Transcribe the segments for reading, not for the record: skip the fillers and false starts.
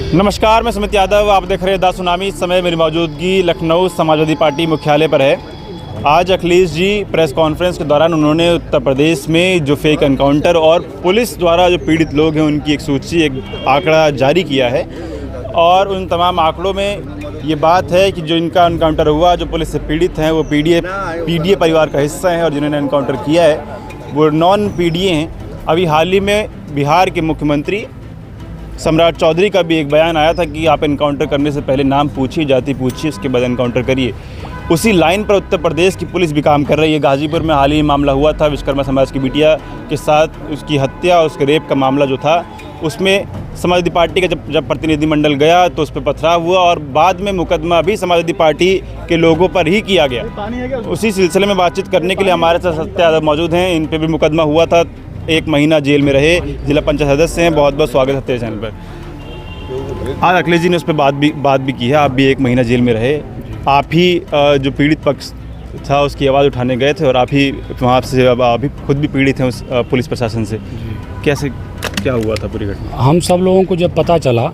नमस्कार, मैं सुमित यादव। आप देख रहे हैं द सुनामी। इस समय मेरी मौजूदगी लखनऊ समाजवादी पार्टी मुख्यालय पर है। आज अखिलेश जी प्रेस कॉन्फ्रेंस के दौरान उन्होंने उत्तर प्रदेश में जो फेक एनकाउंटर और पुलिस द्वारा जो पीड़ित लोग हैं उनकी एक सूची, एक आंकड़ा जारी किया है। और उन तमाम आंकड़ों में ये बात है कि जो इनका एनकाउंटर हुआ, जो पुलिस से पीड़ित हैं वो पीडीए परिवार का हिस्सा हैं, और जिन्होंने एनकाउंटर किया है वो नॉन पीडीए हैं। अभी हाल ही में बिहार के मुख्यमंत्री सम्राट चौधरी का भी एक बयान आया था कि आप एनकाउंटर करने से पहले नाम पूछिए, जाति पूछिए, उसके बाद एनकाउंटर करिए। उसी लाइन पर उत्तर प्रदेश की पुलिस भी काम कर रही है। गाजीपुर में हाल ही मामला हुआ था, विश्वकर्मा समाज की बिटिया के साथ उसकी हत्या और उसके रेप का मामला जो था, उसमें समाजवादी पार्टी का जब प्रतिनिधिमंडल गया तो उस पर पथराव हुआ और बाद में मुकदमा भी समाजवादी पार्टी के लोगों पर ही किया गया। उसी सिलसिले में बातचीत करने के लिए हमारे साथ सत्य यादव मौजूद हैं। इन पर भी मुकदमा हुआ था, 1 महीना जेल में रहे, जिला पंचायत सदस्य हैं। बहुत बहुत स्वागत है तेरे चैनल पर। आज अखिलेश जी ने उस पर बात भी की है। आप भी 1 महीना जेल में रहे। आप ही जो पीड़ित पक्ष था उसकी आवाज़ उठाने गए थे और आप ही वहाँ से अभी खुद भी पीड़ित हैं उस पुलिस प्रशासन से। कैसे क्या हुआ था पूरी घटना? हम सब लोगों को जब पता चला,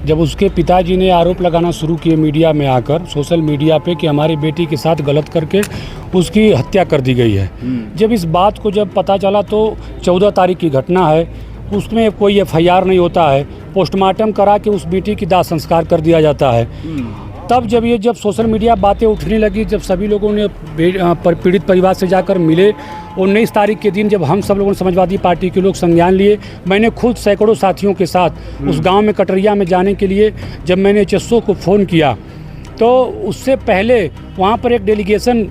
जब उसके पिताजी ने आरोप लगाना शुरू किए मीडिया में आकर, सोशल मीडिया पे, कि हमारी बेटी के साथ गलत करके उसकी हत्या कर दी गई है। जब इस बात को जब पता चला तो 14 तारीख की घटना है, उसमें कोई एफआईआर नहीं होता है, पोस्टमार्टम करा के उस बेटी की दाह संस्कार कर दिया जाता है। तब जब सोशल मीडिया बातें उठने लगी, जब सभी लोगों ने पीड़ित परिवार से जाकर मिले, 19 तारीख के दिन जब हम सब लोगों ने समाजवादी पार्टी के लोग संज्ञान लिए, मैंने खुद सैकड़ों साथियों के साथ उस गांव में कटरिया में जाने के लिए जब मैंने एचएसओ को फ़ोन किया, तो उससे पहले वहां पर एक डेलीगेशन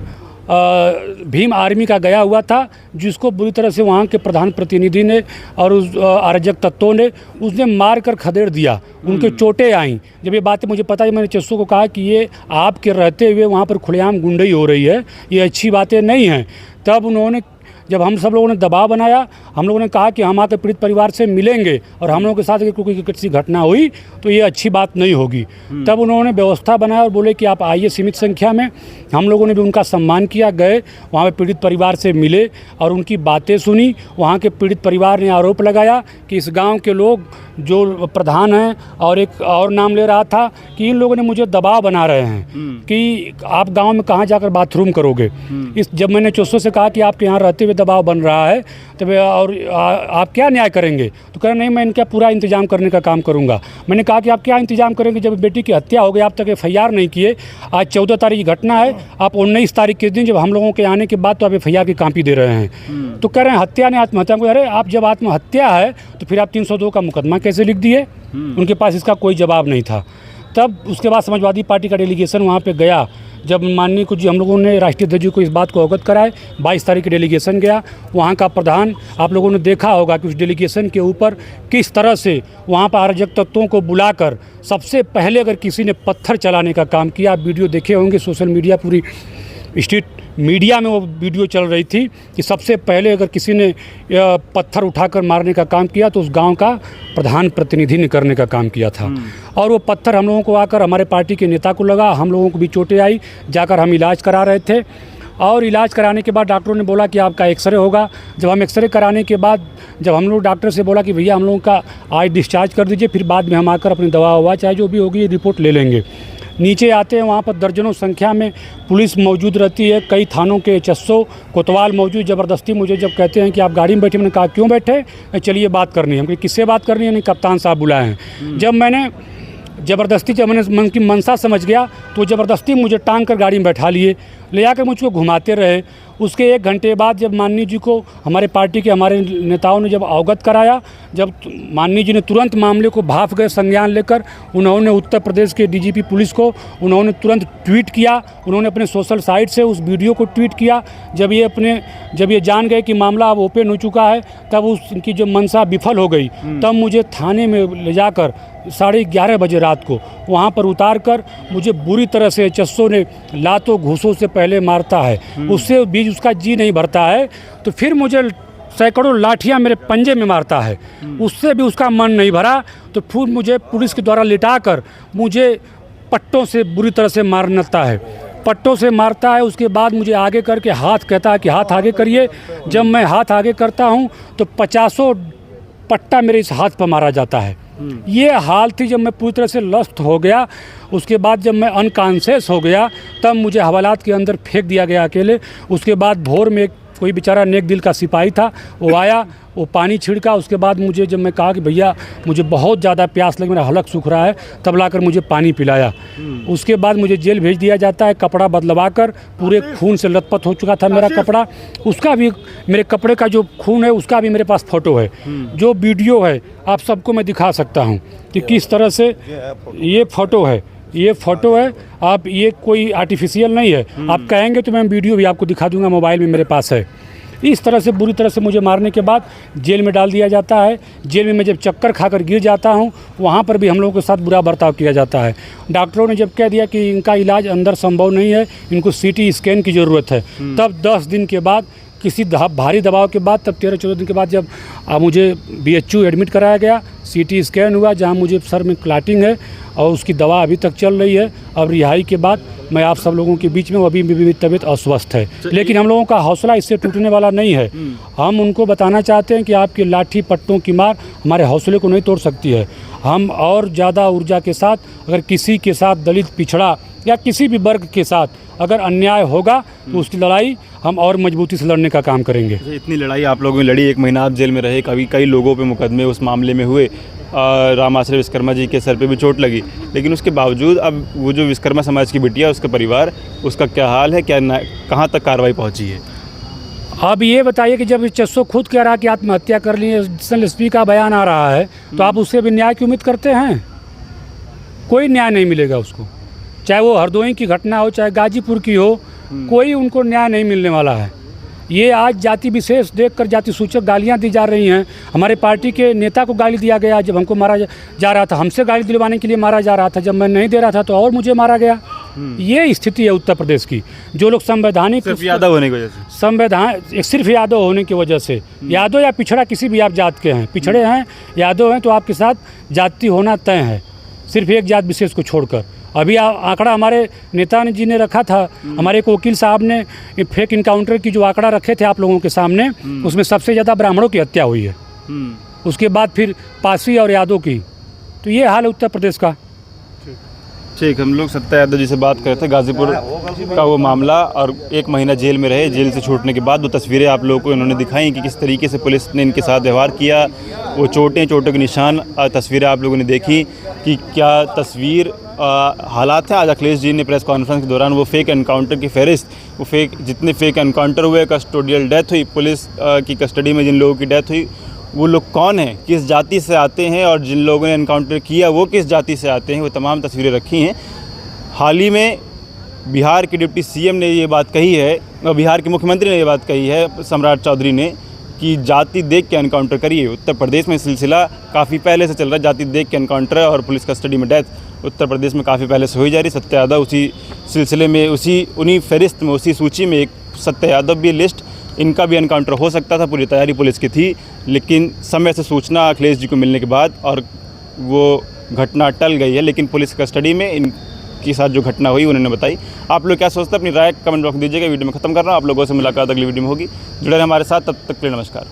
भीम आर्मी का गया हुआ था, जिसको बुरी तरह से वहाँ के प्रधान प्रतिनिधि ने और उस अराजक तत्वों ने उसने मार कर खदेड़ दिया। उनके चोटें आईं। जब ये बातें मुझे पता है, मैंने चस्सों को कहा कि ये आपके रहते हुए वहाँ पर खुलेआम गुंडई हो रही है, ये अच्छी बातें नहीं हैं। तब उन्होंने, जब हम सब लोगों ने दबाव बनाया, हम लोगों ने कहा कि हम आकर पीड़ित परिवार से मिलेंगे और हम लोगों के साथ कोई किसी घटना हुई तो ये अच्छी बात नहीं होगी। तब उन्होंने व्यवस्था बनाया और बोले कि आप आइए सीमित संख्या में। हम लोगों ने भी उनका सम्मान किया, गए वहाँ पे पीड़ित परिवार से मिले और उनकी बातें सुनी। वहाँ के पीड़ित परिवार ने आरोप लगाया कि इस गाँव के लोग, जो प्रधान हैं और एक और नाम ले रहा था, कि इन लोगों ने मुझे दबाव बना रहे हैं कि आप गाँव में कहाँ जाकर बाथरूम करोगे। जब मैंने चौसों से कहा कि आपके यहाँ रहते हुए दबाव बन रहा है तो और आप क्या न्याय करेंगे, तो कह रहे नहीं, मैं इनका पूरा इंतजाम करने का काम करूंगा। मैंने कहा कि आप क्या इंतजाम करेंगे जब बेटी की हत्या हो गई, आप तक एफआईआर नहीं किए। आज 14 तारीख की घटना है, आप 19 तारीख के दिन जब हम लोगों के आने के बाद तो आप एफआईआर की कॉपी दे रहे हैं। तो कह रहे हैं हत्या ने आत्महत्या को। अरे आप जब आत्महत्या है तो फिर आप 302 का मुकदमा कैसे लिख दिए? उनके पास इसका कोई जवाब नहीं था। तब उसके बाद समाजवादी पार्टी का डेलीगेशन वहाँ पे गया। जब माननीय कुछ हम लोगों ने राष्ट्रीय अध्यक्ष जी को इस बात को अवगत कराए, 22 तारीख की डेलीगेशन गया। वहाँ का प्रधान, आप लोगों ने देखा होगा कि उस डेलीगेशन के ऊपर किस तरह से वहाँ पर अराजक तत्वों को बुलाकर सबसे पहले अगर किसी ने पत्थर चलाने का काम किया। आप वीडियो देखे होंगे, सोशल मीडिया, पूरी स्ट्रीट मीडिया में वो वीडियो चल रही थी कि सबसे पहले अगर किसी ने पत्थर उठाकर मारने का काम किया तो उस गांव का प्रधान प्रतिनिधि ने करने का काम किया था। और वो पत्थर हम लोगों को आकर हमारे पार्टी के नेता को लगा, हम लोगों को भी चोटें आई। जाकर हम इलाज करा रहे थे और इलाज कराने के बाद डॉक्टरों ने बोला कि आपका एक्सरे होगा। जब हम एक्सरे कराने के बाद जब हम लोग डॉक्टर से बोला कि भैया हम लोगों का आज डिस्चार्ज कर दीजिए, फिर बाद में हम आकर अपनी दवा ववा चाहे जो भी होगी रिपोर्ट ले लेंगे। नीचे आते हैं, वहाँ पर दर्जनों संख्या में पुलिस मौजूद रहती है, कई थानों के एचएसओ कोतवाल मौजूद। ज़बरदस्ती मुझे जब कहते हैं कि आप गाड़ी में बैठे, मैंने कहा क्यों बैठे? चलिए बात करनी है। हम किससे बात करनी है? नहीं, कप्तान साहब बुलाए हैं। जब मैंने मन की मनसा समझ गया तो ज़बरदस्ती मुझे टांग कर गाड़ी में बैठा लिए, ले आकर मुझको घुमाते रहे। उसके 1 घंटे बाद जब माननीय जी को हमारे पार्टी के हमारे नेताओं ने जब अवगत कराया, जब माननीय जी ने तुरंत मामले को भाप गए संज्ञान लेकर, उन्होंने उत्तर प्रदेश के डीजीपी पुलिस को उन्होंने तुरंत ट्वीट किया। उन्होंने अपने सोशल साइट से उस वीडियो को ट्वीट किया। जब ये जान गए कि मामला अब ओपन हो चुका है, तब उनकी जो मंशा विफल हो गई। तब मुझे थाने में ले जाकर 11:30 बजे रात को वहाँ पर उतार कर मुझे बुरी तरह से एचएसओ ने लातों घूसों से पहले मारता है। उससे बीच उसका जी नहीं भरता है तो फिर मुझे सैकड़ों लाठियाँ मेरे पंजे में मारता है। उससे भी उसका मन नहीं भरा तो फिर मुझे पुलिस के द्वारा लिटाकर मुझे पट्टों से बुरी तरह से मारता है। पट्टों से मारता है। उसके बाद मुझे आगे करके हाथ कहता है कि हाथ आगे करिए। जब मैं हाथ आगे करता हूँ तो 50 पट्टा मेरे इस हाथ पर मारा जाता है। ये हाल थी जब मैं पूरी तरह से लस्ट हो गया। उसके बाद जब मैं अनकॉन्शियस हो गया तब मुझे हवालात के अंदर फेंक दिया गया अकेले। उसके बाद भोर में कोई बेचारा नेक दिल का सिपाही था, वो आया, वो पानी छिड़का। उसके बाद मुझे जब मैं कहा कि भैया मुझे बहुत ज़्यादा प्यास लगी, मेरा हलक सूख रहा है, तब लाकर मुझे पानी पिलाया। उसके बाद मुझे जेल भेज दिया जाता है, कपड़ा बदलवा कर, पूरे खून से लथपथ हो चुका था मेरा कपड़ा। उसका भी, मेरे कपड़े का जो खून है उसका भी मेरे पास फ़ोटो है, जो वीडियो है आप सबको मैं दिखा सकता हूँ कि किस तरह से ये फ़ोटो है। ये फ़ोटो है, आप, ये कोई आर्टिफिशियल नहीं है। आप कहेंगे तो मैं वीडियो भी आपको दिखा दूंगा, मोबाइल में मेरे पास है। इस तरह से बुरी तरह से मुझे मारने के बाद जेल में डाल दिया जाता है। जेल में मैं जब चक्कर खाकर गिर जाता हूँ, वहाँ पर भी हम लोगों के साथ बुरा बर्ताव किया जाता है। डॉक्टरों ने जब कह दिया कि इनका इलाज अंदर संभव नहीं है, इनको CT स्कैन की ज़रूरत है, तब 10 दिन के बाद, किसी भारी दबाव के बाद, तब 13-14 दिन के बाद जब मुझे BHU एडमिट कराया गया, CT स्कैन हुआ जहां मुझे सर में क्लाटिंग है और उसकी दवा अभी तक चल रही है। अब रिहाई के बाद मैं आप सब लोगों के बीच में, अभी भी तबीयत अस्वस्थ है, लेकिन हम लोगों का हौसला इससे टूटने वाला नहीं है। हम उनको बताना चाहते हैं कि आपकी लाठी पट्टों की मार हमारे हौसले को नहीं तोड़ सकती है। हम और ज़्यादा ऊर्जा के साथ, अगर किसी के साथ, दलित, पिछड़ा या किसी भी वर्ग के साथ अगर अन्याय होगा तो उसकी लड़ाई हम और मजबूती से लड़ने का काम करेंगे। इतनी लड़ाई आप लोगों ने लड़ी, 1 महीना आप जेल में रहे, कई लोगों पे मुकदमे उस मामले में हुए, रामाश्रय विश्वकर्मा जी के सर पे भी चोट लगी, लेकिन उसके बावजूद अब वो जो विश्वकर्मा समाज की बिटिया, उसका परिवार, उसका क्या हाल है, कहाँ तक कार्रवाई पहुँची है? अब ये बताइए कि जब चस्सो खुद कह रहा कि आत्महत्या कर ली, एडिशनल SP का बयान आ रहा है, तो आप उससे भी न्याय की उम्मीद करते हैं? कोई न्याय नहीं मिलेगा उसको, चाहे वो हरदोई की घटना हो, चाहे गाजीपुर की हो, कोई उनको न्याय नहीं मिलने वाला है। ये आज जाति विशेष देखकर जाति सूचक गालियां दी जा रही हैं। हमारे पार्टी के नेता को गाली दिया गया जब हमको मारा जा रहा था, हमसे गाली दिलवाने के लिए मारा जा रहा था। जब मैं नहीं दे रहा था तो और मुझे मारा गया। ये स्थिति है उत्तर प्रदेश की। जो लोग संवैधानिक, सिर्फ यादव होने की वजह से, संवैधान सिर्फ यादव होने की वजह से, यादव या पिछड़ा किसी भी आप जात के हैं, पिछड़े हैं, यादव हैं, तो आपके साथ जाति होना तय है, सिर्फ एक जात विशेष को छोड़कर। अभी आंकड़ा हमारे नेता जी ने रखा था, हमारे एक वकील साहब ने फेक इनकाउंटर की जो आंकड़ा रखे थे आप लोगों के सामने, उसमें सबसे ज़्यादा ब्राह्मणों की हत्या हुई है। उसके बाद फिर पासी और यादव की। तो ये हाल है उत्तर प्रदेश का। ठीक, हम लोग सत्ता यादव जी से बात कर रहे थे, गाजीपुर का वो मामला, और 1 महीना जेल में रहे। जेल से छूटने के बाद वो तस्वीरें आप लोगों को इन्होंने दिखाई कि किस तरीके से पुलिस ने इनके साथ व्यवहार किया। वो चोटों के निशान, तस्वीरें आप लोगों ने देखी कि क्या तस्वीर हालात है। आज अखिलेश जी ने प्रेस कॉन्फ्रेंस के दौरान वो फेक एनकाउंटर की फहरिस्त, वो जितने फेक एनकाउंटर हुए, कस्टोडियल डेथ हुई, पुलिस की कस्टडी में जिन लोगों की डेथ हुई, वो लोग कौन हैं, किस जाति से आते हैं, और जिन लोगों ने एनकाउंटर किया वो किस जाति से आते हैं, वो तमाम तस्वीरें रखी हैं। हाल ही में बिहार के डिप्टी CM ने ये बात कही है, और बिहार के मुख्यमंत्री ने ये बात कही है, सम्राट चौधरी ने, कि जाति देख के एनकाउंटर करिए। उत्तर प्रदेश में सिलसिला काफ़ी पहले से चल रहा है, जाति देख के एनकाउंटर और पुलिस कस्टडी में डेथ उत्तर प्रदेश में काफ़ी पहले से हो जा रही। सत्या यादव उसी सिलसिले में, उन्हीं फहरिस्त में, उसी सूची में एक सत्या यादव भी लिस्ट, इनका भी एनकाउंटर हो सकता था, पूरी तैयारी पुलिस की थी, लेकिन समय से सूचना अखिलेश जी को मिलने के बाद और वो घटना टल गई है। लेकिन पुलिस कस्टडी में इनके साथ जो घटना हुई उन्होंने बताई। आप लोग क्या सोचते हैं, अपनी राय कमेंट बॉक्स में दीजिएगा। वीडियो में खत्म कर रहा हूँ, आप लोगों से मुलाकात अगली वीडियो में होगी। जुड़े रहें हमारे साथ, तब तक के लिए नमस्कार।